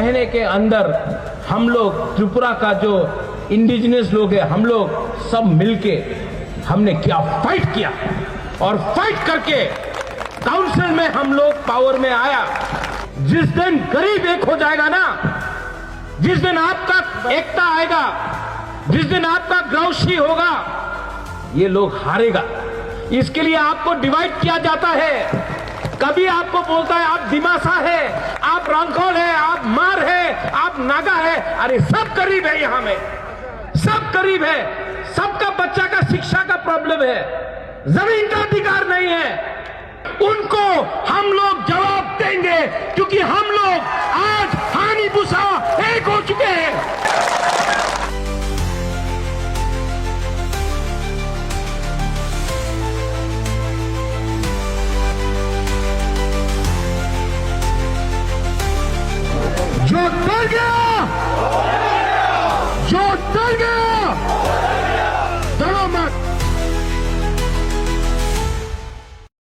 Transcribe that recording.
महीने के अंदर हम लोग त्रिपुरा का जो इंडिजिनस लोग हैं, हम लोग सब मिलके हमने क्या फाइट किया और फाइट करके काउंसिल में हम लोग पावर में आया। जिस दिन गरीब एक हो जाएगा ना, जिस दिन आपका एकता आएगा, जिस दिन आपका ग्राउशी होगा, ये लोग हारेगा। इसके लिए आपको डिवाइड किया जाता है। कभी आपको बोलता है आप दिमासा है, आप रंखोल है, आप मार है, आप नागा है। अरे सब गरीब है, यहां में सब गरीब है। सबका बच्चा का शिक्षा का प्रॉब्लम है, जमीन का अधिकार नहीं है। उनको हम लोग जवाब देंगे, क्योंकि हम लोग आज हानि भूसा एक हो चुके हैं। जो डर गया